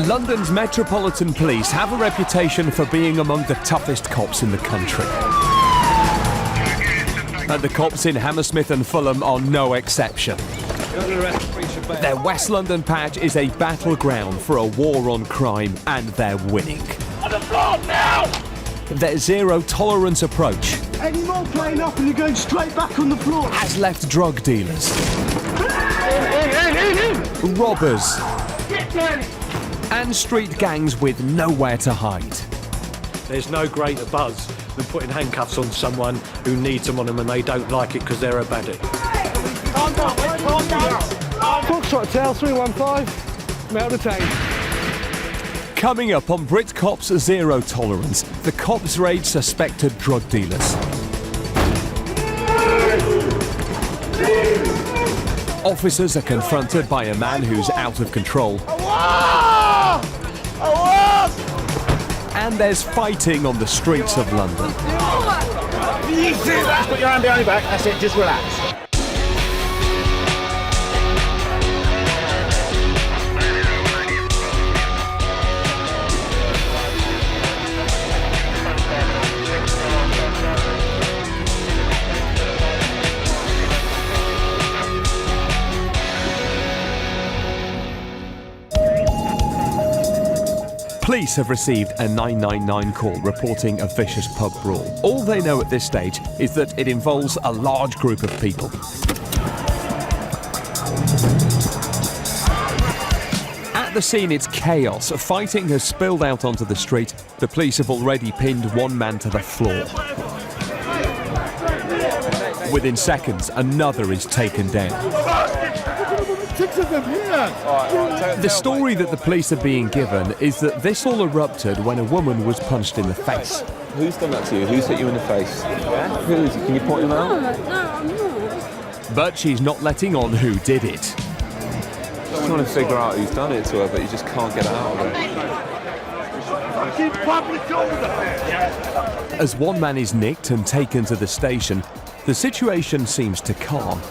London's Metropolitan Police have a reputation for being among the toughest cops in the country. And the cops in Hammersmith and Fulham are no exception. Their West London patch is a battleground for a war on crime, and they're winning. On the floor now! Their zero-tolerance approach any more playing up and you're going straight back on the floor has left drug dealers, robbers, and street gangs with nowhere to hide. There's no greater buzz than putting handcuffs on someone who needs them on them and they don't like it because they're a baddie. calm down. Foxtrot Tail 315 Metal Detained. Coming up on Brit Cops Zero Tolerance, the cops raid suspected drug dealers. Officers are confronted by a man who's out of control. And there's fighting on the streets of London. Just put your hand behind your back, that's it, just relax. Police have received a 999 call reporting a vicious pub brawl. All they know at this stage is that it involves a large group of people. At the scene, it's chaos. Fighting has spilled out onto the street. The police have already pinned one man to the floor. Within seconds, another is taken down. Six of them here! The story that the police are being given is that this all erupted when a woman was punched in the face. Who's done that to you? Who's hit you in the face? Who is it? Can you point him out? No, I'm not. But she's not letting on who did it. Just trying to figure out who's done it to her, but you just can't get it out of her. Public order! As one man is nicked and taken to the station, the situation seems to calm.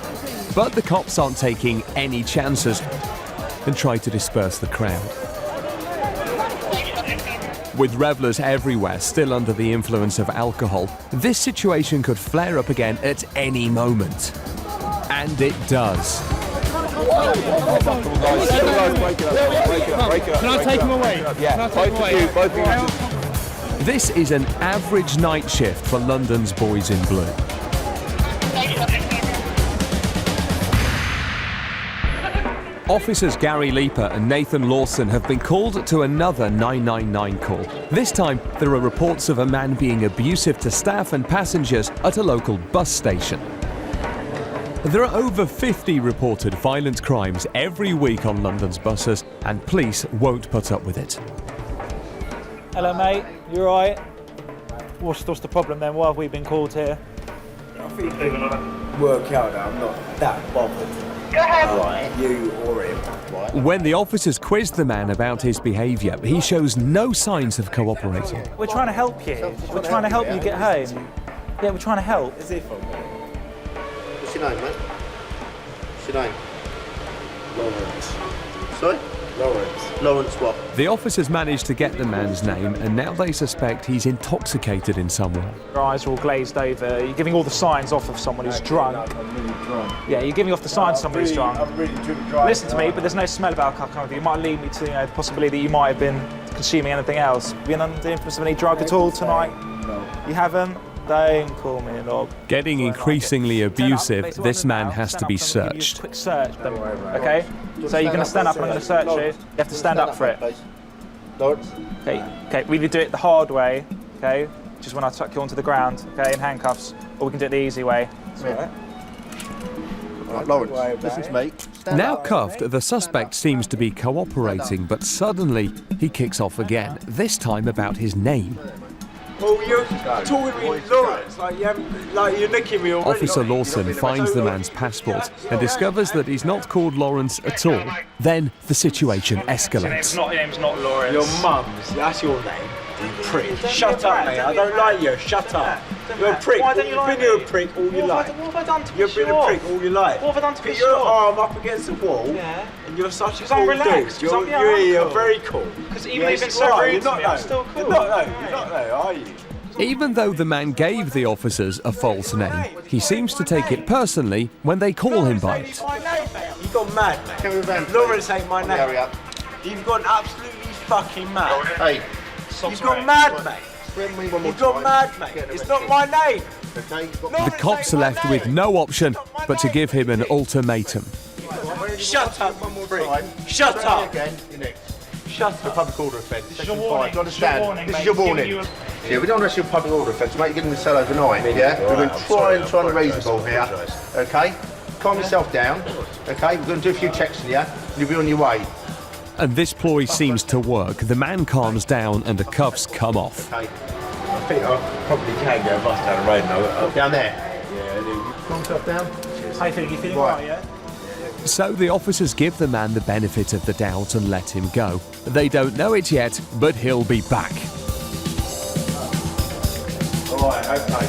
But the cops aren't taking any chances and try to disperse the crowd. With revellers everywhere still under the influence of alcohol, this situation could flare up again at any moment. And it does. Can I take him away? Yeah, both of you. This is an average night shift for London's boys in blue. Officers Gary Leaper and Nathan Lawson have been called to another 999 call. This time, there are reports of a man being abusive to staff and passengers at a local bus station. There are over 50 reported violent crimes every week on London's buses, and police won't put up with it. Hello, mate. You all right? What's the problem then? Why have we been called here? I think you can work out that I'm not that bothered. Go ahead. Right, you or him. Right. When the officers quiz the man about his behaviour, he shows no signs of cooperating. We're trying to help you. We're trying to help you get home. Yeah, we're trying to help. Is it from me? What's your name, mate? What's your name? Lawrence. Sorry? Lawrence. Lawrence what? The officers managed to get the man's name, and now they suspect he's intoxicated in some way. Your eyes are all glazed over. You're giving all the signs off of someone who's drunk. I'm really drunk. Yeah, you're giving off the signs of someone who's drunk. I'm really drunk. Listen to me, but there's no smell of alcohol coming with you. It might lead me to the possibility that you might have been consuming anything else. Been under the influence of any drug at all tonight? No. You haven't? Don't call me a knob. Getting increasingly abusive, this man has to be searched. Quick search, okay? So you're going to stand up and I'm going to search you. You have to stand up for it. Lawrence? Okay, we either do it the hard way, okay, which is when I tuck you onto the ground, okay, in handcuffs, or we can do it the easy way. Right, Lawrence, listen to me. Now cuffed, the suspect seems to be cooperating, but suddenly he kicks off again, this time about his name. Well, you're talking to me, Lawrence, like you're nicking me already. Officer Lawson finds the man's passport and discovers that he's not called Lawrence at all. Then the situation escalates. Your name's not Lawrence. Your mum's, that's your name. Prick. Shut up, mate. I don't like you. Shut up. You're a prick. Why don't you You've like been me? a prick all your What life. have I done to You've piss been you a off? prick all your life. What have I done to Put piss you your off? arm up against the wall, Yeah. and you're such a Because I'm cool relaxed, dude. 'cause I'm- yeah, I'm You're cool. very cool. Because even you've been so rude to me, I'm still cool. You're not though, are you? Even though the man gave the officers a false name, he seems to take it personally when they call him by it. You've gone mad, mate. Lawrence ain't my name. Hurry up. You've gone absolutely fucking mad. Hey, You've gone mad, mate. threaten me one more You've gone time. mad, mate. It's not my name. Okay, you've got The cops are left with no option but to give him an ultimatum. Shut up, prick. time. Shut up. Again, you're next. Shut The up. public order offence. Section your warning. 5. Do you understand? Warning, This is mate. your Giving warning. you Yeah, we don't arrest you for public order offence, mate. You're getting the cell overnight. Yeah? We're going to try and raise the ball here. Okay? Calm yourself down. Okay? We're going to do a few checks on you. You'll be on your way. And this ploy seems to work. The man calms down and the cuffs come off. Okay? I think I probably can get a bus down the road now. Down there. Yeah, Calm yourself down. How you feeling? You feeling Right. right, yeah? So the officers give the man the benefit of the doubt and let him go. They don't know it yet, but he'll be back. Alright, okay.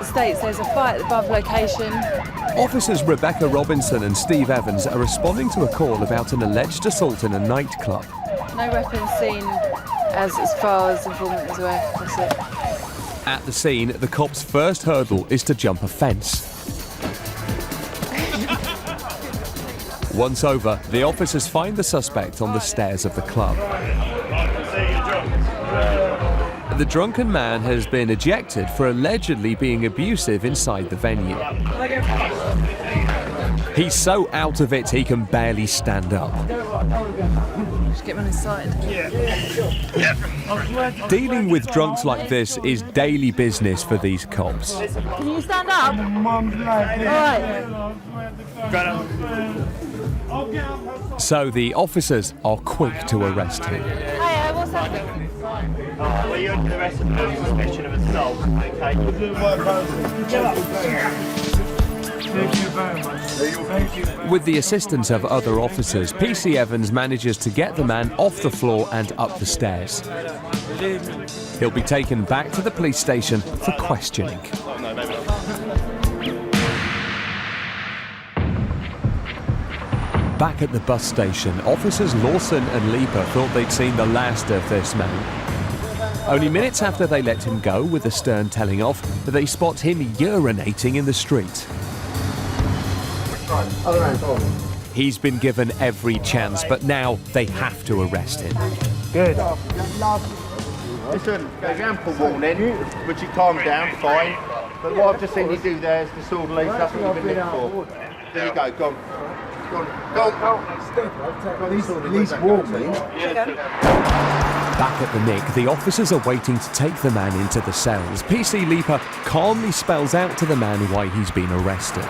States there's a fight at the above location. Officers Rebecca Robinson and Steve Evans are responding to a call about an alleged assault in a nightclub. No weapons seen as far as informant is aware. That's it. At the scene, the cop's first hurdle is to jump a fence. Once over, the officers find the suspect on the stairs of the club. The drunken man has been ejected for allegedly being abusive inside the venue. He's so out of it he can barely stand up. Just get him on his side. Dealing with drunks like this is daily business for these cops. Can you stand up? Alright. So the officers are quick to arrest him. Hey, what's happening? Well, you're under arrest on suspicion of assault, okay? Thank you very much. Thank you. With the assistance of other officers, PC Evans manages to get the man off the floor and up the stairs. He'll be taken back to the police station for questioning. Back at the bus station, officers Lawson and Leaper thought they'd seen the last of this man. Only minutes after they let him go, with the stern telling off, they spot him urinating in the street. Other hand, on. He's been given every chance, but now they have to arrest him. Good. Listen, there's ample warning, but you calm down, fine. But what I've just seen you do there is disorderly, that's what you've been nicked for. There you go, go on. Go on, go on. These warnings. Back at the nick, the officers are waiting to take the man into the cells. PC Leaper calmly spells out to the man why he's been arrested.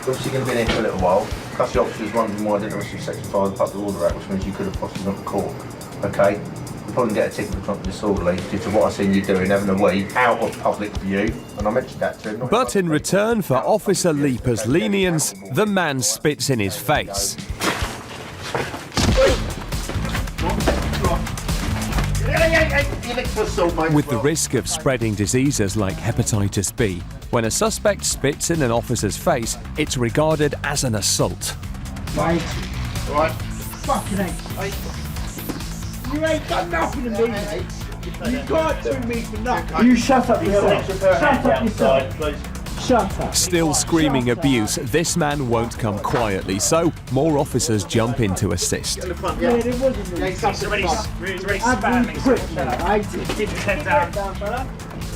Obviously you're going to be in here for a little while. Plus the officers wondering why I didn't arrest you Section 5 of the Public Order Act, which means you could have possibly gone to court. Okay? You'll probably get a ticket for drunk disorderly due to what I've seen you doing, having a wee out of public view. And I mentioned that to him. But in return for Officer Leaper's lenience, the man spits in his face. With the risk of spreading diseases like hepatitis B, when a suspect spits in an officer's face, it's regarded as an assault. Right. Fucking hell. You ain't done nothing to me. You can't do me for nothing. You shut up yourself. Shut up yourself. Shut up. Still screaming abuse, this man won't come quietly, so more officers jump in to assist. Yeah, there wasn't really. It's already spamming. Keep his head down.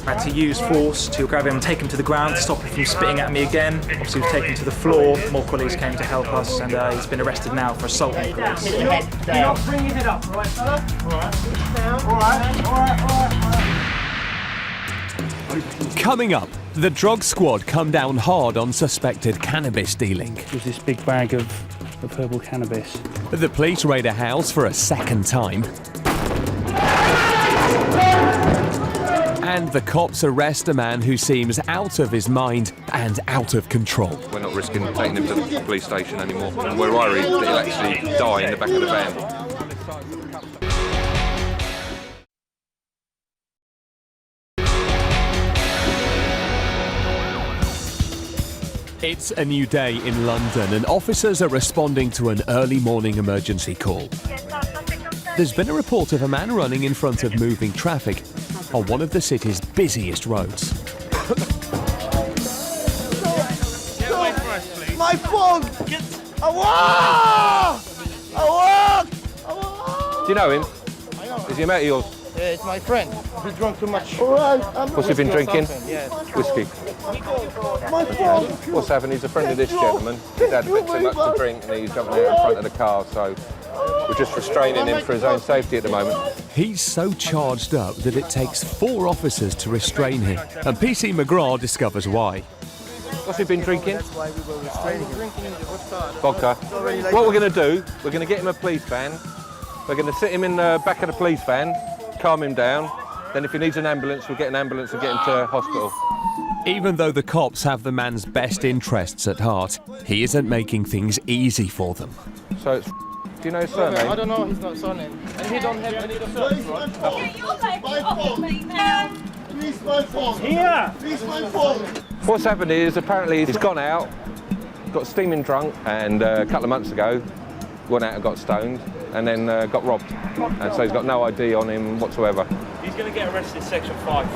I had to use force to grab him and take him to the ground to stop him from spitting at me again. Obviously, he was taken to the floor. More colleagues came to help us, and he's been arrested now for assaulting police. You're not bringing your head up, alright, fella? Alright. Coming up, the drug squad come down hard on suspected cannabis dealing. There's this big bag of herbal cannabis. The police raid a house for a second time. And the cops arrest a man who seems out of his mind and out of control. We're not risking taking him to the police station anymore. And we're worried that he'll actually die in the back of the van. It's a new day in London and officers are responding to an early morning emergency call. There's been a report of a man running in front of moving traffic on one of the city's busiest roads. My phone! Do you know him? Is he a mate of yours? Yeah, it's my friend. He drunk too much. What's he been drinking? Yeah. Whiskey. What's happened? He's a friend of this gentleman. He's had a bit too much to drink and he's jumping out in front of the car, so we're just restraining him for his own safety at the moment. He's so charged up that it takes 4 officers to restrain him, and PC McGraw discovers why. What's he been drinking? That's why we were restraining him. Vodka. What we're going to do, we're going to get him a police van. We're going to sit him in the back of the police van, calm him down. Then if he needs an ambulance, we'll get an ambulance and get him to hospital. Even though the cops have the man's best interests at heart, he isn't making things easy for them. So it's... Do you know his surname? I don't know his surname. And he don't have any of the right? Please, my phone! Here! Please, my phone! What's happened is apparently he's gone out, got steaming drunk, and a couple of months ago went out and got stoned, and then got robbed. And so he's got no ID on him whatsoever. He's going to get arrested section 5.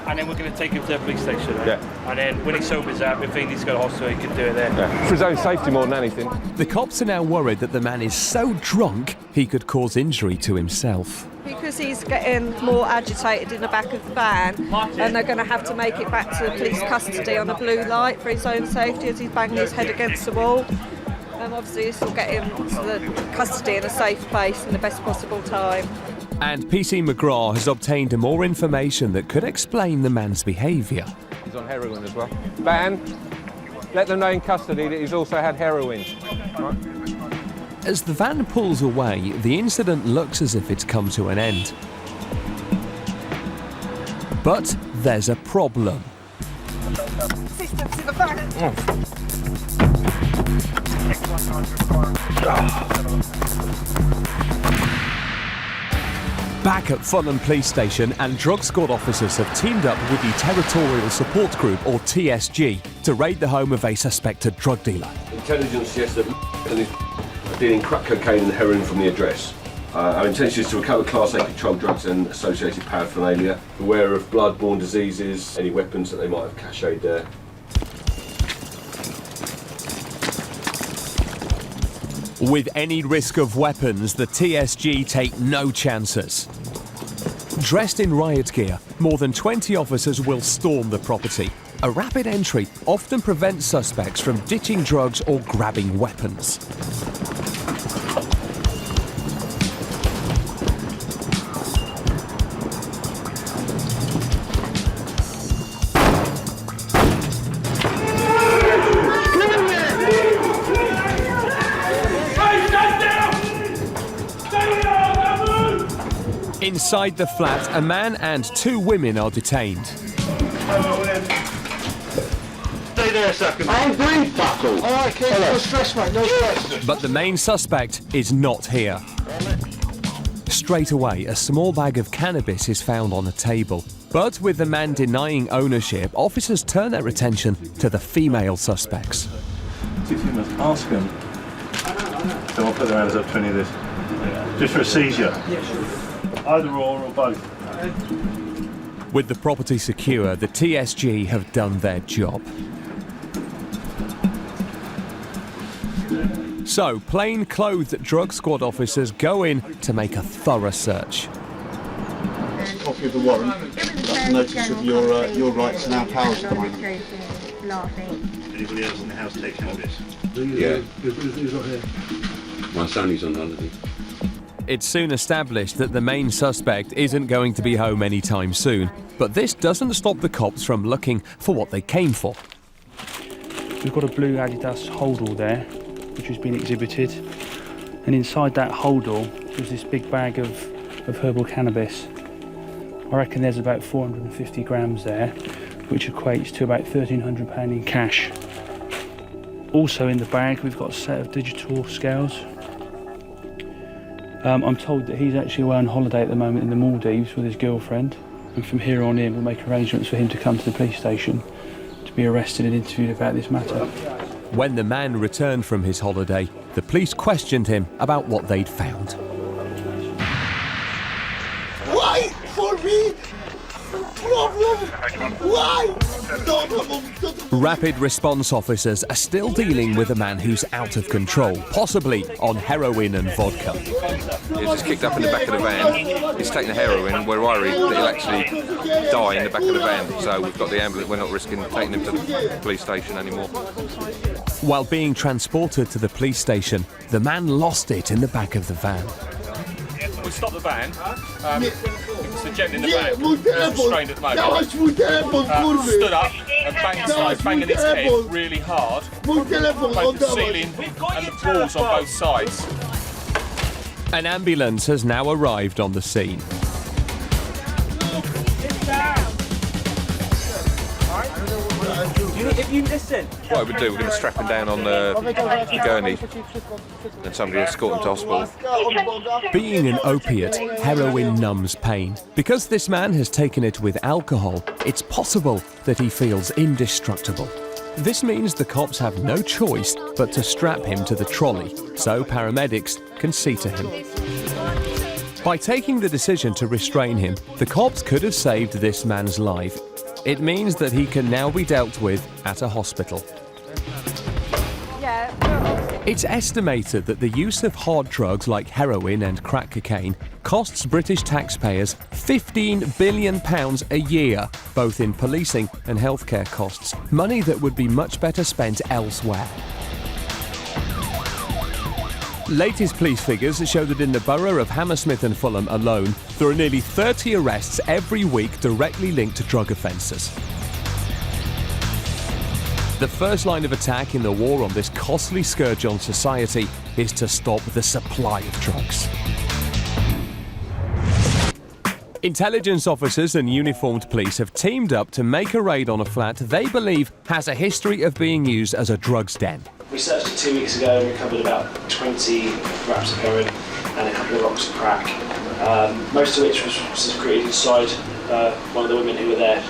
And then we're going to take him to the police station. Yeah. And then when he sobers up, if he needs to go to hospital, he can do it there. Yeah. For his own safety more than anything. The cops are now worried that the man is so drunk he could cause injury to himself. Because he's getting more agitated in the back of the van, and they're going to have to make it back to the police custody on a blue light for his own safety as he's banging his head against the wall. And obviously this will get him to the custody in a safe place in the best possible time. And PC McGraw has obtained more information that could explain the man's behaviour. He's on heroin as well. Van, let them know in custody that he's also had heroin. Right. As the van pulls away, the incident looks as if it's come to an end. But there's a problem. Assistance in the back! Back at Fulham Police Station, and drug squad officers have teamed up with the Territorial Support Group, or TSG, to raid the home of a suspected drug dealer. Intelligence suggests that is dealing crack cocaine and heroin from the address. Our intention is to recover Class A controlled drugs and associated paraphernalia, aware of blood-borne diseases, any weapons that they might have cached there. With any risk of weapons, the TSG take no chances. Dressed in riot gear, more than 20 officers will storm the property. A rapid entry often prevents suspects from ditching drugs or grabbing weapons. Inside the flat, a man and 2 women are detained. Stay there a second. I'm doing fuck all. Alright, kid, no stress, mate, no stress. But the main suspect is not here. Straight away, a small bag of cannabis is found on the table. But with the man denying ownership, officers turn their attention to the female suspects. If you must ask them, so I'll put their hands up for any of this. Just for a seizure. Yeah, sure. Either or both. With the property secure, the TSG have done their job. So, plain-clothed drug squad officers go in to make a thorough search. Copy of the warrant. That's a notice of your rights and our powers coming. Anybody else in the house take cannabis? Yeah. Who's not here? My son is on holiday. It's soon established that the main suspect isn't going to be home anytime soon, but this doesn't stop the cops from looking for what they came for. We've got a blue Adidas holdall there, which has been exhibited, and inside that holdall was this big bag of herbal cannabis. I reckon there's about 450 grams there, which equates to about £1,300 in cash. Also in the bag we've got a set of digital scales. I'm told that he's actually away on holiday at the moment in the Maldives with his girlfriend, and from here on in we'll make arrangements for him to come to the police station to be arrested and interviewed about this matter. When the man returned from his holiday, the police questioned him about what they'd found. Why for me? Problem? Why? Rapid response officers are still dealing with a man who's out of control, possibly on heroin and vodka. He's just kicked up in the back of the van. He's taken the heroin. We're worried that he'll actually die in the back of the van. So we've got the ambulance. We're not risking taking him to the police station anymore. While being transported to the police station, the man lost it in the back of the van. We stopped the van. It's the gent in the van who's restrained at the moment. Stood up and started banging his head really hard. Both the ceiling and the walls on both sides. An ambulance has now arrived on the scene. If you listen. What I would do, we're going to strap him down on the gurney and somebody escort him to hospital. Being an opiate, heroin numbs pain. Because this man has taken it with alcohol, it's possible that he feels indestructible. This means the cops have no choice but to strap him to the trolley, so paramedics can see to him. By taking the decision to restrain him, the cops could have saved this man's life. It means that he can now be dealt with at a hospital. It's estimated that the use of hard drugs like heroin and crack cocaine costs British taxpayers £15 billion a year, both in policing and healthcare costs, money that would be much better spent elsewhere. Latest police figures show that in the borough of Hammersmith and Fulham alone, there are nearly 30 arrests every week directly linked to drug offences. The first line of attack in the war on this costly scourge on society is to stop the supply of drugs. Intelligence officers and uniformed police have teamed up to make a raid on a flat they believe has a history of being used as a drugs den. We searched it 2 weeks ago and recovered about 20 wraps of heroin and a couple of rocks of crack, most of which was secreted inside one of the women who were there.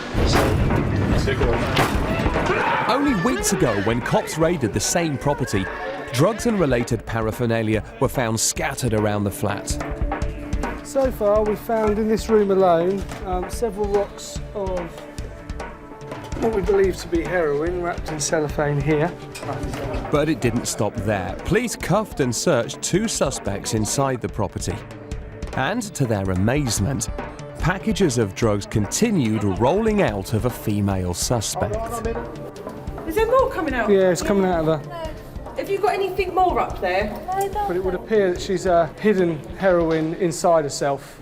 Only weeks ago, when cops raided the same property, drugs and related paraphernalia were found scattered around the flat. So far, we found in this room alone several rocks of what we believe to be heroin wrapped in cellophane here. But it didn't stop there. Police cuffed and searched 2 suspects inside the property. And to their amazement, packages of drugs continued rolling out of a female suspect. Is there more coming out? Yeah, it's coming out of her. Have you got anything more up there? But it would appear that she's hidden heroin inside herself.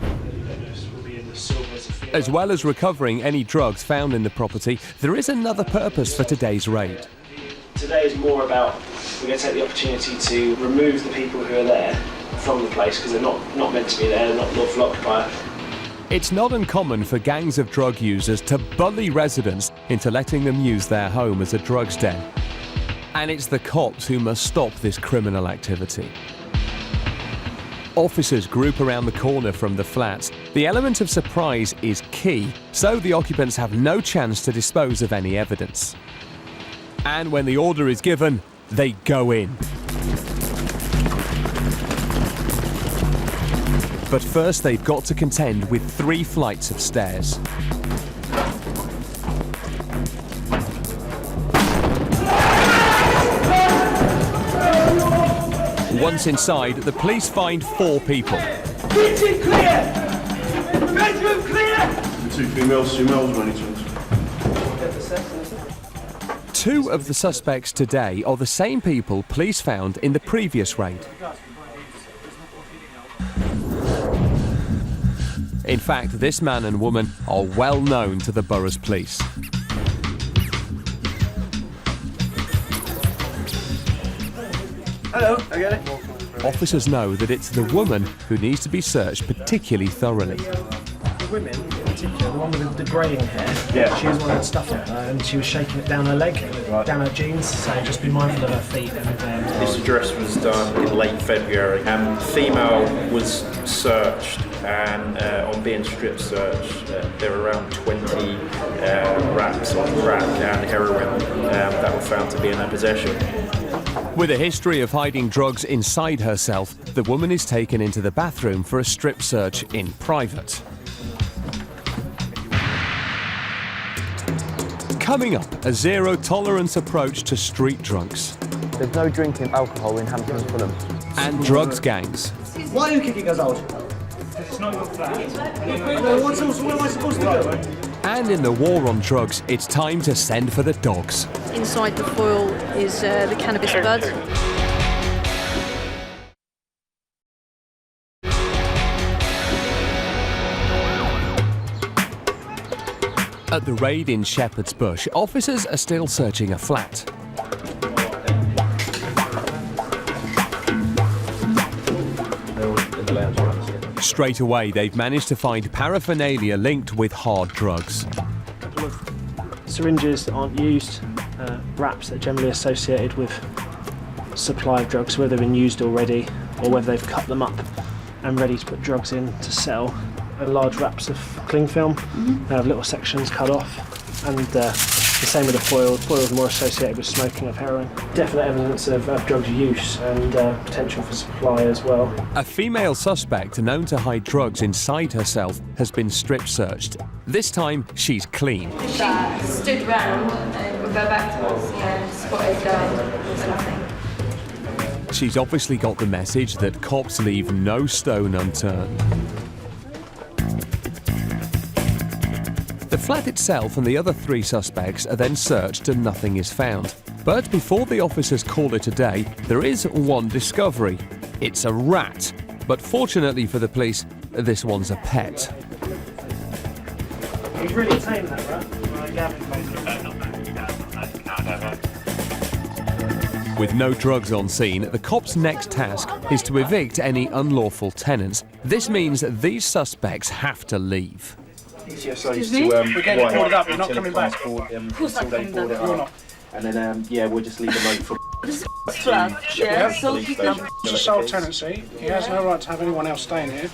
As well as recovering any drugs found in the property, there is another purpose for today's raid. Today is more about, we're going to take the opportunity to remove the people who are there from the place because they're not meant to be there, they're not lawful occupier. It's not uncommon for gangs of drug users to bully residents into letting them use their home as a drugs den. And it's the cops who must stop this criminal activity. Officers group around the corner from the flats. The element of surprise is key, so the occupants have no chance to dispose of any evidence. And when the order is given, they go in. But first they've got to contend with 3 flights of stairs. Once inside, the police find 4 people. Kitchen clear! Bedroom clear! 2 females, 2 males, many times. 2 of the suspects today are the same people police found in the previous raid. In fact, this man and woman are well known to the borough's police. Hello, I get it. Officers know that it's the woman who needs to be searched particularly thoroughly. The women, in particular, the one with the greying hair, yeah. she was one that had stuff on her and she was shaking it down her leg, down her jeans, so just be mindful of her feet. This address was done in late February. Female was searched and on being strip searched, there were around 20 wraps of crack and heroin that were found to be in her possession. With a history of hiding drugs inside herself, the woman is taken into the bathroom for a strip search in private. Coming up, a zero-tolerance approach to street drunks. There's no drinking alcohol in Hampton and Fulham. And drugs gangs. Why are you kicking us out? It's not your flat. What am I supposed to do? And in the war on drugs, it's time to send for the dogs. Inside the foil is the cannabis bud. At the raid in Shepherd's Bush, officers are still searching a flat. Straight away, they've managed to find paraphernalia linked with hard drugs. A couple of syringes that aren't used, wraps that are generally associated with supply of drugs, whether they've been used already or whether they've cut them up and ready to put drugs in to sell. Large wraps of cling film, they have little sections cut off, and the same with the foil. Foil is more associated with smoking of heroin. Definite evidence of drug use and potential for supply as well. A female suspect known to hide drugs inside herself has been strip searched. This time, she's clean. She stood round and would go back to us, yeah, spotted nothing. She's obviously got the message that cops leave no stone unturned. The flat itself and the other 3 suspects are then searched and nothing is found. But before the officers call it a day, there is one discovery. It's a rat. But fortunately for the police, this one's a pet. You've really tamed that rat. With no drugs on scene, the cops' next task is to evict any unlawful tenants. This means that these suspects have to leave. Excuse me? We're getting boarded up, you're not coming back. Of course I'm coming back. You're not. And then, yeah, we'll just leave a note for... This flat, yeah, so he can... It's a sole tenancy. He has no right to have anyone else staying here.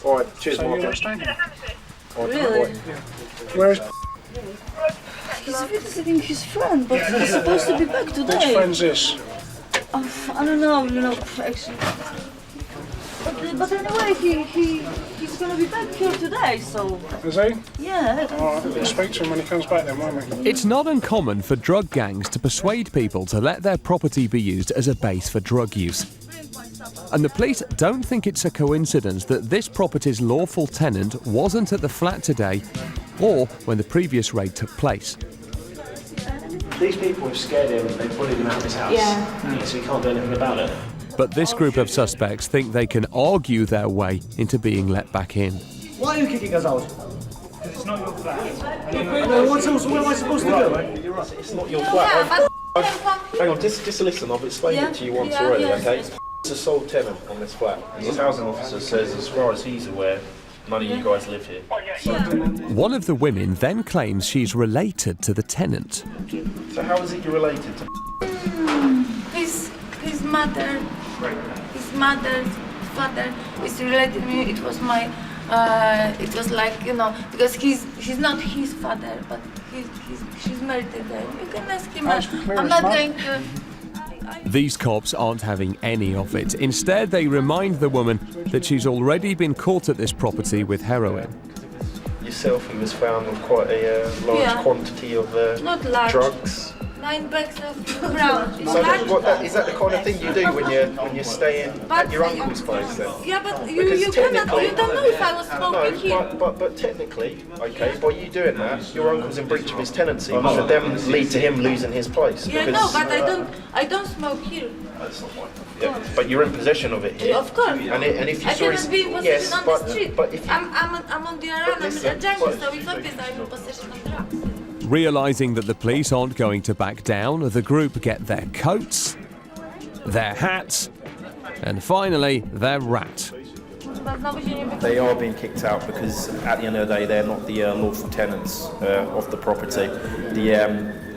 All right, cheers, so you're not staying here. Really? Where is... He's visiting his friend, but he's supposed to be back today. Which friend's this? I don't know, actually. But anyway, he's going to be back here today, so... Is he? Yeah. All right, we'll speak to him when he comes back then, won't we? It's not uncommon for drug gangs to persuade people to let their property be used as a base for drug use. And the police don't think it's a coincidence that this property's lawful tenant wasn't at the flat today or when the previous raid took place. These people have scared him, they've bullied him out of his house. Yeah. So he can't do anything about it. But this group of suspects think they can argue their way into being let back in. Why are you kicking us out? Because it's not your flat. What am I supposed to do? You're right, it's not your flat. Hang on, just listen, I've explained it to you once already, okay? It's a sole tenant on this flat. And his housing officer says, as far as he's aware, none of you guys live here. One of the women then claims she's related to the tenant. So how is it you're related to? His mother, his mother's father is related to me. It was my, it was like, you know, because he's not his father, but she's married to them. You can ask him. I'm not going to. These cops aren't having any of it. Instead, they remind the woman that she's already been caught at this property with heroin. Yourself, he was found with quite a large quantity of not large. Drugs. 9 bags of brown. So is that the kind of thing you do when you're staying at your uncle's place then? Yeah, but you cannot. You don't know if I was smoking here. But technically, okay, by you doing that, your uncle's in breach of his tenancy. Should then lead to him losing his place. Yeah, no, but I don't smoke here. Yeah, but you're in possession of it here. Of course. And if you I cannot be in possession on the street. But if you, I'm on the arena. I'm a junkie, so it's obvious I'm in possession of drugs. Realising that the police aren't going to back down, the group get their coats, their hats, and finally, their rat. They are being kicked out because at the end of the day, they're not the lawful tenants of the property.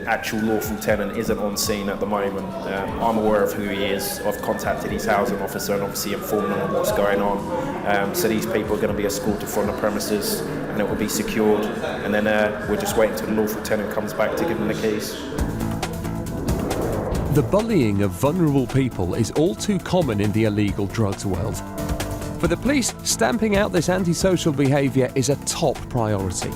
actual lawful tenant isn't on scene at the moment. I'm aware of who he is. I've contacted his housing officer and obviously informed them of what's going on. So these people are going to be escorted from the premises and it will be secured. And then we're just waiting until the lawful tenant comes back to give them the keys. The bullying of vulnerable people is all too common in the illegal drugs world. For the police, stamping out this antisocial behaviour is a top priority.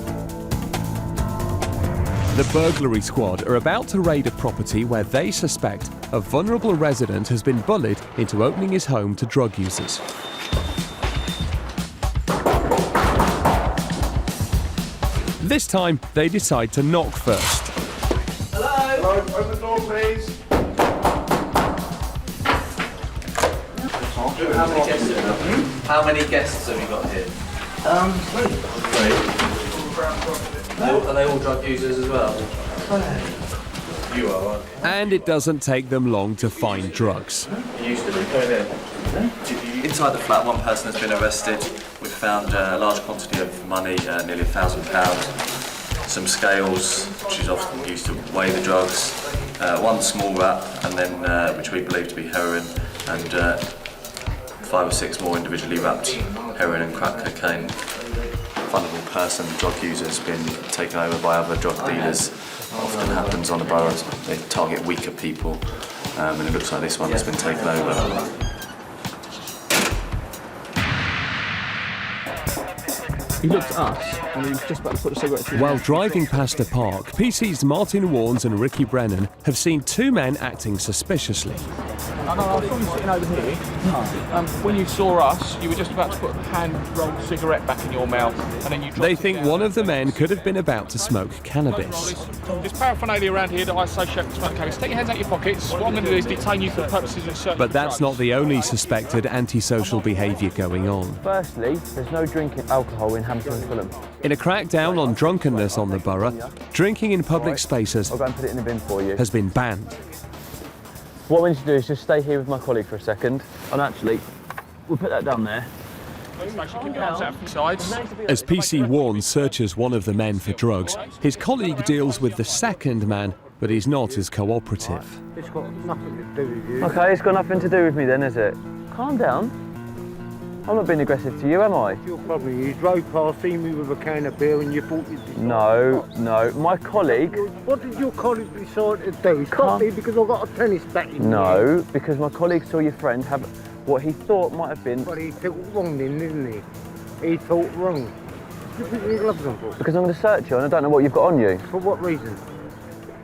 The burglary squad are about to raid a property where they suspect a vulnerable resident has been bullied into opening his home to drug users. This time, they decide to knock first. Hello? Hello, open the door, please. How many guests have you got here? Three. Are they all drug users as well? You are, aren't you? And it doesn't take them long to find drugs. You used to be. Go there. Inside the flat, one person has been arrested. We've found a large quantity of money, nearly £1,000. Some scales, which is often used to weigh the drugs. One small wrap, and then which we believe to be heroin, and 5 or 6 more individually wrapped heroin and crack cocaine. Vulnerable person, drug users, been taken over by other drug dealers. Often happens on the boroughs. They target weaker people, and it looks like this one has been taken over. He looked at us and he was just about to put a cigarette through. While driving past a park, PC's Martin Warnes and Ricky Brennan have seen 2 men acting suspiciously. I saw you sitting over here. When you saw us, you were just about to put a hand-rolled cigarette back in your mouth, and then you dropped They it think down. one of the men could have been about to smoke cannabis. There's paraphernalia around here that I associate with smoking cannabis. Take your hands out your pockets. What I'm going to do is detain you for the purposes of search. But that's not the only suspected antisocial behaviour going on. Firstly, there's no drinking alcohol in Hampton and Fulham. In a crackdown on drunkenness on the borough, drinking in public spaces I'll go and put it in the bin for you. has been banned. What we need to do is just stay here with my colleague for a second. And actually, we'll put that down there. As PC Warnes searches one of the men for drugs, his colleague deals with the second man, but he's not as cooperative. It's got nothing to do with you. Okay, it's got nothing to do with me then, is it? Calm down. I'm not being aggressive to you, am I? Your problem, you drove past, seen me with a can of beer and you thought you'd... No. My colleague... What did your colleague decide to do? Stop me because I've got a tennis bat in No, because my colleague saw your friend have what he thought might have been... But he thought wrong then, didn't he? He thought wrong. What do you put your gloves on for? Because I'm going to search you and I don't know what you've got on you. For what reason?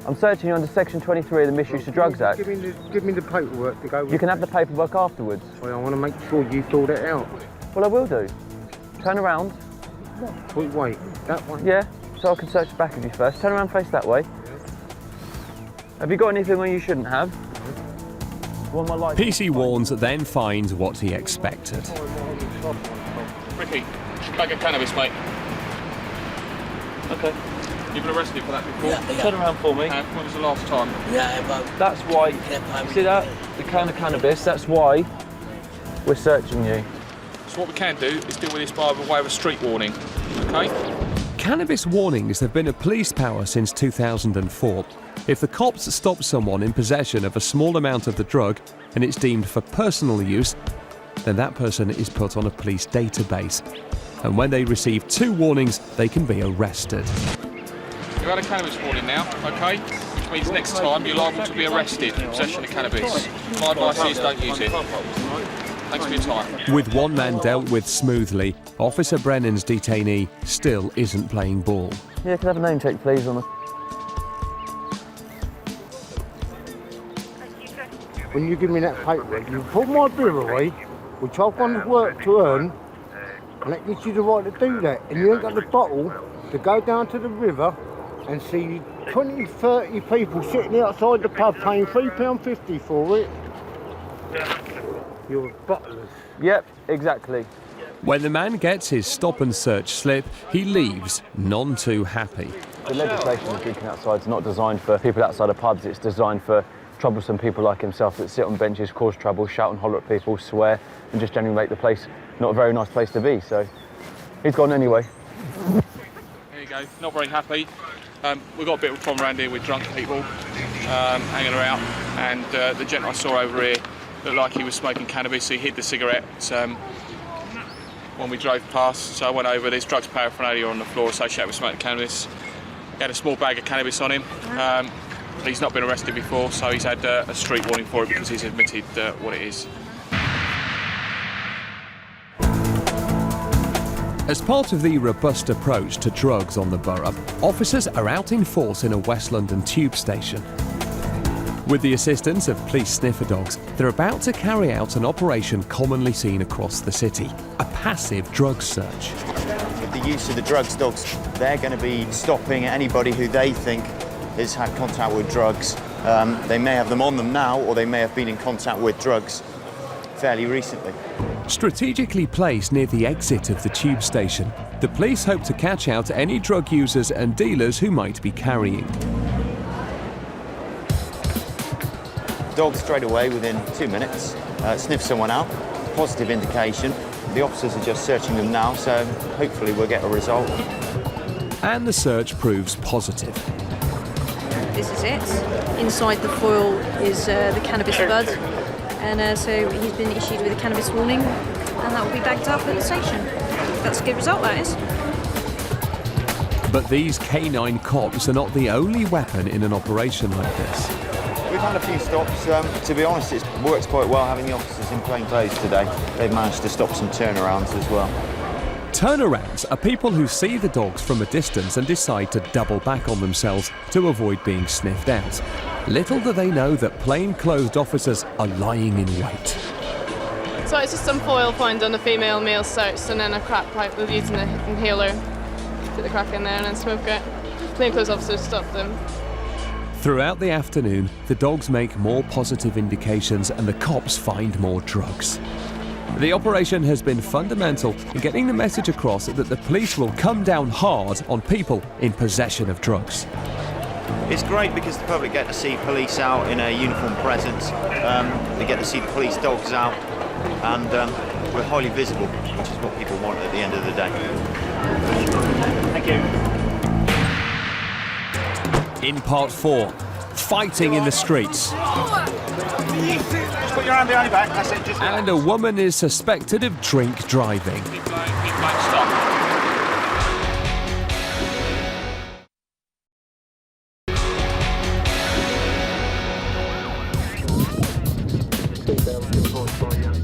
I'm searching you under Section 23 of the Misuse of Drugs Act. Give me the paperwork to go with. You can have the paperwork afterwards. Well, I want to make sure you sort it out. Well, I will do. Turn around. Wait, that one? Yeah, so I can search the back of you first. Turn around, face that way. Have you got anything where you shouldn't have? PC Warnes then finds what he expected. Ricky, bag of cannabis, mate. Okay. You've been arrested for that before? Yeah. Turn around for me. When was the last time? Yeah, but... That's why... See that? The can of cannabis, that's why we're searching you. So what we can do is deal with this by way of a street warning, okay? Cannabis warnings have been a police power since 2004. If the cops stop someone in possession of a small amount of the drug and it's deemed for personal use, then that person is put on a police database. And when they receive 2 warnings, they can be arrested. You've had a cannabis warning now, okay? Which means next time you're liable to be arrested for possession of cannabis. My advice is don't use it. Thanks for your time. With one man dealt with smoothly, Officer Brennan's detainee still isn't playing ball. Yeah, can I have a name check, please, on the... When you give me that paperwork, you put my bill away, which I've gone to work to earn, and that gives you the right to do that. And you ain't got the bottle to go down to the river and see 20, 30 people sitting outside the pub paying £3.50 for it. You're butlers. Yep, exactly. When the man gets his stop and search slip, he leaves, none too happy. The legislation of drinking outside is not designed for people outside of pubs, it's designed for troublesome people like himself that sit on benches, cause trouble, shout and holler at people, swear, and just generally make the place not a very nice place to be, so he's gone anyway. There you go, not very happy. We've got a bit of a problem around here with drunk people hanging around, and the gent I saw over here looked like he was smoking cannabis, so he hid the cigarette when we drove past. So I went over, there's drugs paraphernalia on the floor associated with smoking cannabis. He had a small bag of cannabis on him. He's not been arrested before, so he's had a street warning for it because he's admitted what it is. As part of the robust approach to drugs on the borough, officers are out in force in a West London tube station. With the assistance of police sniffer dogs, they're about to carry out an operation commonly seen across the city, a passive drug search. With the use of the drugs dogs, they're going to be stopping anybody who they think has had contact with drugs. They may have them on them now, or they may have been in contact with drugs fairly recently. Strategically placed near the exit of the tube station, the police hope to catch out any drug users and dealers who might be carrying. Dog straight away within 2 minutes, sniff someone out, positive indication. The officers are just searching them now, so hopefully we'll get a result. And the search proves positive. This is it. Inside the foil is the cannabis bud. And so he's been issued with a cannabis warning, and that will be backed up at the station. That's a good result, that is. But these canine cops are not the only weapon in an operation like this. We've had a few stops. To be honest, it works quite well having the officers in plain clothes today. They've managed to stop some turnarounds as well. Turnarounds are people who see the dogs from a distance and decide to double back on themselves to avoid being sniffed out. Little do they know that plain-clothed officers are lying in wait. So it's just some foil found on a female male searched, and then a crack pipe with using an inhaler. Put the crack in there and then smoke it. Plainclothes officers stop them. Throughout the afternoon, the dogs make more positive indications and the cops find more drugs. The operation has been fundamental in getting the message across that the police will come down hard on people in possession of drugs. It's great because the public get to see police out in a uniform presence. They get to see the police dogs out, and we're highly visible, which is what people want at the end of the day. Thank you. In part 4, fighting in the streets. Just put your hand behind your back, that's it. Just And a woman is suspected of drink driving.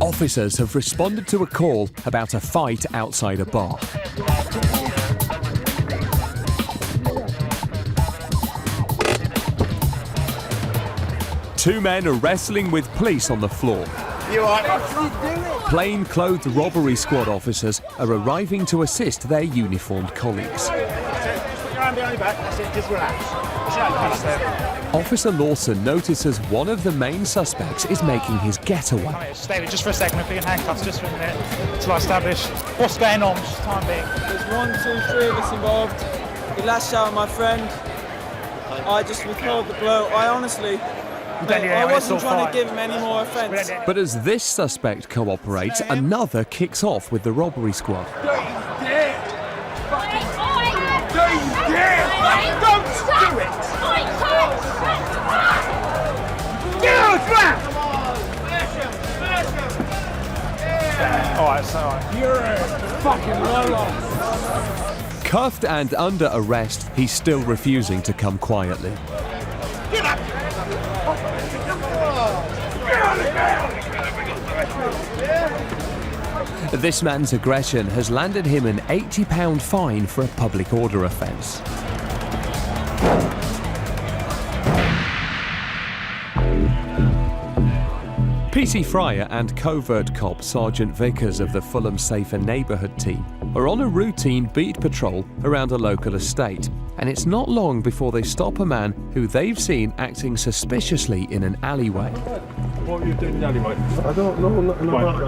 Officers have responded to a call about a fight outside a bar. Two men are wrestling with police on the floor. You all right? Plain-clothed robbery squad officers are arriving to assist their uniformed colleagues. Just put your hand behind your back, that's it, just relax. Just relax. Officer Lawson notices one of the main suspects is making his getaway. Stay with just for a second, we're being handcuffed just for a minute until I establish what's going on, just time being. There's 1, 2, 3 of us involved. He lashed out at my friend. I just withheld the blow. I honestly... I wasn't trying to give him any more offence. But as this suspect cooperates, another kicks off with the robbery squad. Don't do it! Get out of track! Alright, so you're a fucking lolo. Cuffed and under arrest, he's still refusing to come quietly. Get up! This man's aggression has landed him an £80 fine for a public order offence. PC Fryer and covert cop Sergeant Vickers of the Fulham Safer Neighbourhood team are on a routine beat patrol around a local estate, and it's not long before they stop a man who they've seen acting suspiciously in an alleyway. What were you doing in the alleyway? I don't know.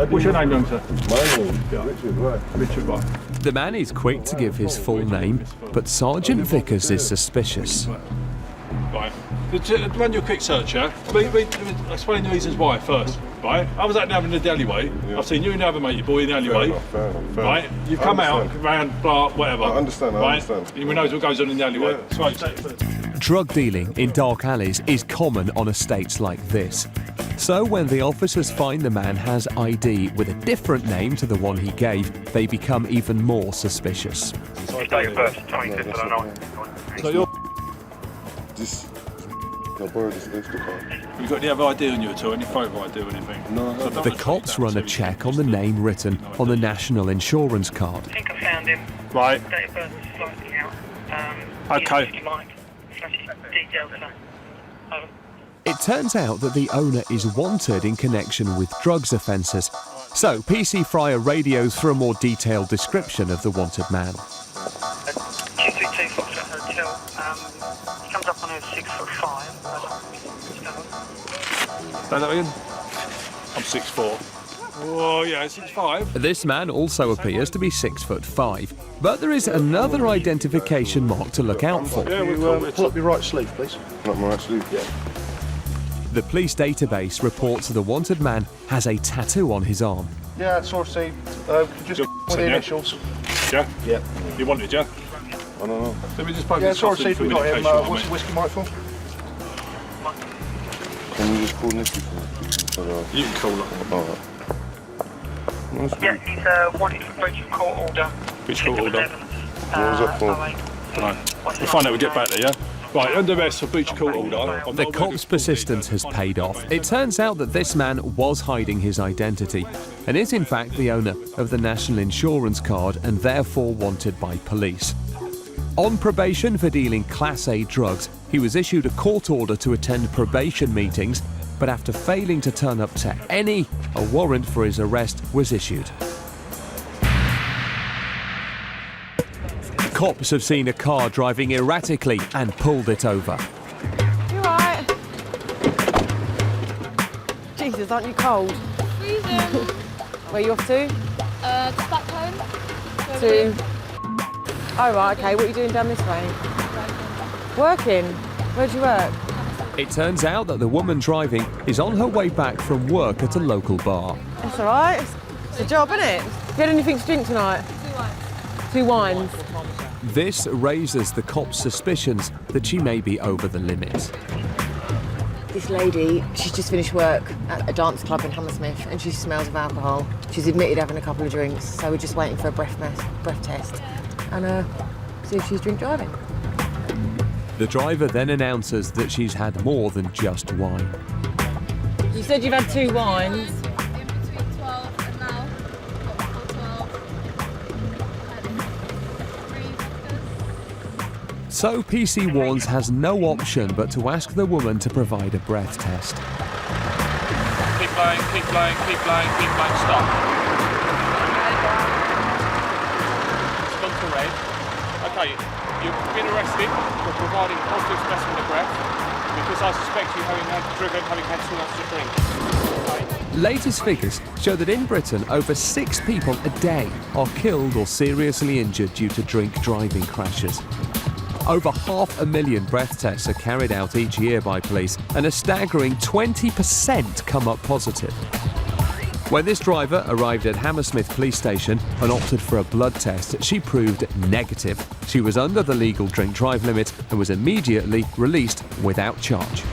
What's your name, young sir? My name, Richard Wright. Richard Wright. The man is quick to give his full name, but Sergeant Vickers is suspicious. Right. Run your quick search, yeah? Explain the reasons why first, right? I was out now in the alleyway. I've seen you and the other mate, your boy in the alleyway. Fair enough. Right? You've come out, round, blah, whatever. I understand, right? Everyone knows what goes on in the alleyway. Yeah. Right. Drug dealing in dark alleys is common on estates like this. So when the officers find the man has ID with a different name to the one he gave, they become even more suspicious. So you're... This... I borrowed this Instacart. Have you got any other ID on you at all? Any photo ID or anything? No. The cops run a check on the name written on the national insurance card. I think I found him. Right. Date of birth is slightly out. Okay. If you like, details in that. It turns out that the owner is wanted in connection with drugs offences. So PC Fryer radios for a more detailed description of the wanted man. 232 Foxtrot Hotel. He comes up on her 6'5". Say that again? I'm 6'4". Oh yeah, 6'5". This man also appears to be 6'5", but there is another identification mark to look out for. Yeah, pull up your right sleeve, please. Not my right sleeve. Yeah. The police database reports the wanted man has a tattoo on his arm. Yeah, it's all see. Just with the initials. Yeah? Yeah. You wanted, yeah? I don't know. Let me just poke yeah, this off. We got him. What's the whiskey rifle? Can you just call Nicky for me? You can call him. Alright. Yeah, he's wanted for breach of court order. Breach of court order. What was that for? Right. We'll find out when we get back there, yeah? Right, under arrest for breach of court order. The cops' persistence has paid off. It turns out that this man was hiding his identity and is in fact the owner of the national insurance card and therefore wanted by police. On probation for dealing Class A drugs, he was issued a court order to attend probation meetings, but after failing to turn up to any, a warrant for his arrest was issued. Cops have seen a car driving erratically and pulled it over. You alright? Jesus, aren't you cold? Freezing. Where are you off to? Just back home. To... Oh right, okay, what are you doing down this way? Working? Where do you work? It turns out that the woman driving is on her way back from work at a local bar. That's alright. It's a job, isn't it? Have you had anything to drink tonight? 2 wines. This raises the cops' suspicions that she may be over the limit. This lady, she's just finished work at a dance club in Hammersmith and she smells of alcohol. She's admitted having a couple of drinks, so we're just waiting for a breath test and see if she's drink driving. The driver then announces that she's had more than just wine. You said you've had 2 wines. So PC Warns has no option but to ask the woman to provide a breath test. Keep blowing, keep blowing, keep blowing, keep blowing, stop. It's gone to red. Okay, you've been arrested for providing positive specimen of breath because I suspect you having had too much to drink. Okay. Latest figures show that in Britain over 6 people a day are killed or seriously injured due to drink driving crashes. Over 500,000 breath tests are carried out each year by police, and a staggering 20% come up positive. When this driver arrived at Hammersmith Police Station and opted for a blood test, she proved negative. She was under the legal drink drive limit and was immediately released without charge.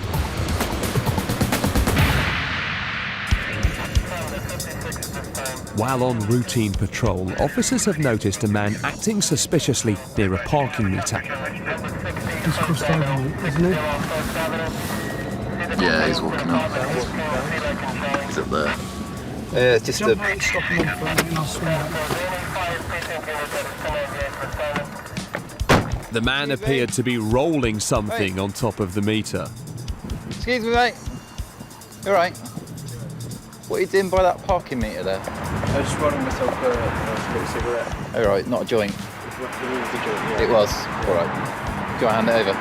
While on routine patrol, officers have noticed a man acting suspiciously near a parking meter. He's crossed over, isn't he? Yeah, he's walking up. He's up there. Just a... The man appeared to be rolling something on top of the meter. Excuse me, mate. You alright? What are you doing by that parking meter there? I was just running myself a little cigarette. Alright, not a joint. It was the joint, yeah. It was? Alright. Do you want to hand it over?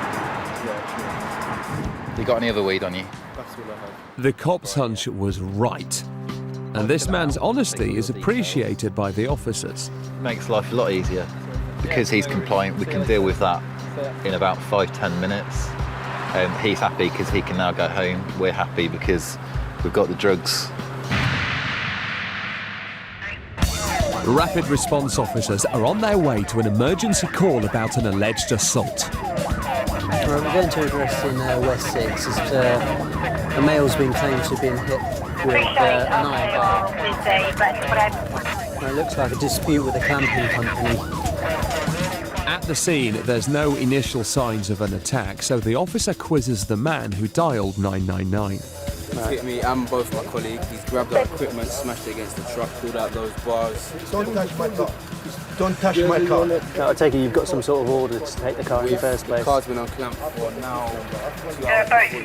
Yeah, You got any other weed on you? that's all I have. The cop's hunch was right, and this man's honesty is appreciated by the officers. Makes life a lot easier. Because he's compliant, we can deal with that in about 5-10 minutes. He's happy because he can now go home. We're happy because we've got the drugs. Rapid response officers are on their way to an emergency call about an alleged assault. Right, we're going to address in West 6 as a male's been claimed to have been hit with an iron bar. It looks like a dispute with a clamping company. At the scene, there's no initial signs of an attack, so the officer quizzes the man who dialed 999. He's hit me and both my colleagues. He's grabbed our equipment, smashed it against the truck, pulled out those bars. Don't touch my car. Don't touch my car. No, I take it you've got some sort of order to take the car in the first place. The car's been unclamped for now 2 hours. We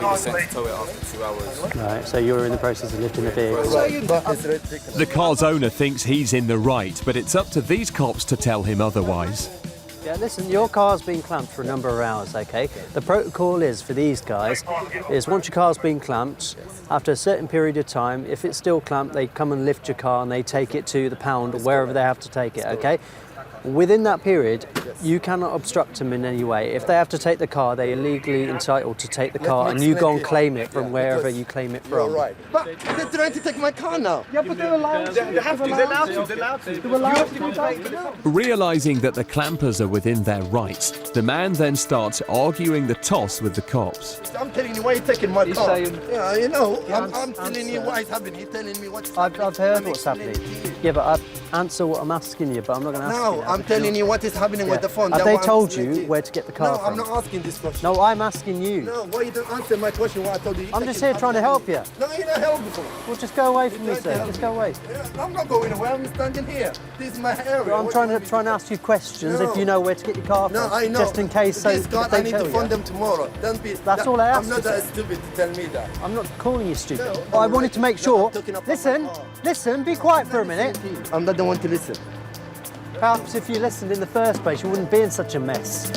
were sent to tow it after 2 hours. Right, so you're in the process of lifting the vehicle. The car's owner thinks he's in the right, but it's up to these cops to tell him otherwise. Yeah, listen, your car's been clamped for a number of hours, OK? The protocol is, for these guys, is once your car's been clamped, after a certain period of time, if it's still clamped, they come and lift your car and they take it to the pound or wherever they have to take it, OK? Within that period, you cannot obstruct them in any way. If they have to take the car, they're legally entitled to take the car and you go and claim it from wherever you claim it from. Right. But they're trying to take my car now. Yeah, but they're allowed to. They have to. They're allowed to. Realising that the clampers are within their rights, the man then starts arguing the toss with the cops. I'm telling you why you're taking my car. saying- Yeah, you know, I'm telling you what is happening. He's telling me what's happening. I've heard what's happening. Yeah, but answer what I'm asking you, but I'm not going to ask you. No, I'm telling you what is happening with the phone. Have they told you where to get the car No, from? I'm not asking this question. No, I'm asking you. No, why you don't answer my question? What I told you. I'm just here trying to help you. No, you're not helpful. Well, just go away from me, sir. Just go away. I'm not going away. I'm standing here. This is my area. I'm trying to ask you questions if you know where to get your car from. No, I know. Just in case This they car, they I need tell to phone you. them tomorrow. Don't be. That's all I asked I'm not you, that sir. stupid to tell me that. I'm not calling you stupid. I wanted to make sure. Listen, be quiet for a minute. I'm not the one to listen. Perhaps if you listened in the first place, you wouldn't be in such a mess.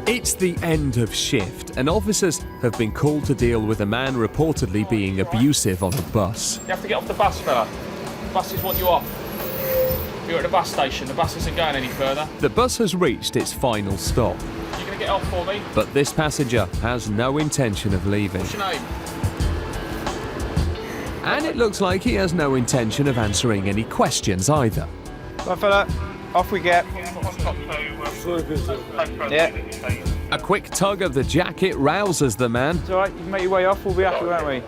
It's the end of shift, and officers have been called to deal with a man reportedly being abusive on a bus. You have to get off the bus, fella. Buses want you off. You're at the bus station. The bus isn't going any further. The bus has reached its final stop, You gonna get off for me? but this passenger has no intention of leaving. What's your name? And it looks like he has no intention of answering any questions either. Right, fella, off we get. Yeah. A quick tug of the jacket rouses the man, It's all right, you can make your way off, we'll be happy, won't we?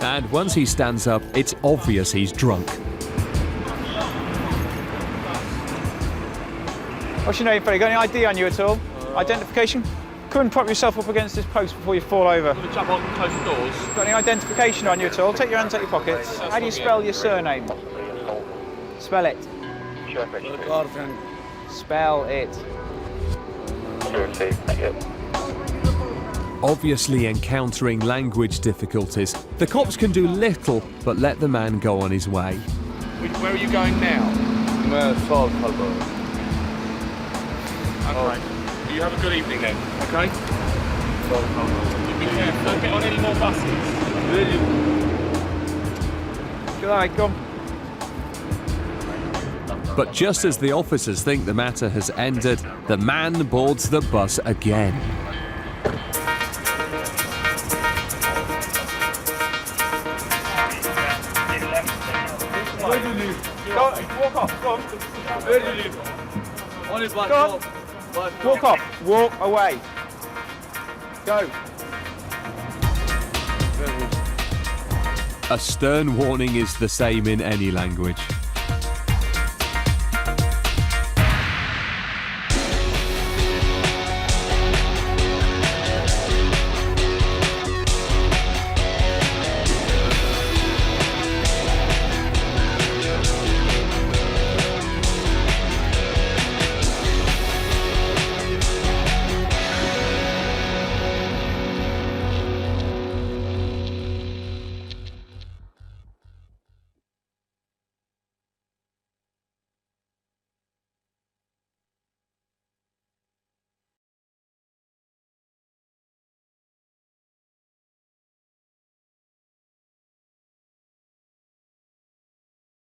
and once he stands up, it's obvious he's drunk. What's your name, fella? Got any ID on you at all? Identification? Come and prop yourself up against this post before you fall over. Gonna jump on and close the doors. Got any identification on you at all? Take your hands out your pockets. How do you spell your surname? Spell it. Spell it. Obviously encountering language difficulties, the cops can do little but let the man go on his way. Where are you going now? Okay. You have a good evening then, okay? You be careful. Don't get on any more buses. Good night, come. But just as the officers think the matter has ended, the man boards the bus again. Where do you live? Go, walk off, go on. Where do you live? Only black Go on. Walk off, walk away. Go. A stern warning is the same in any language.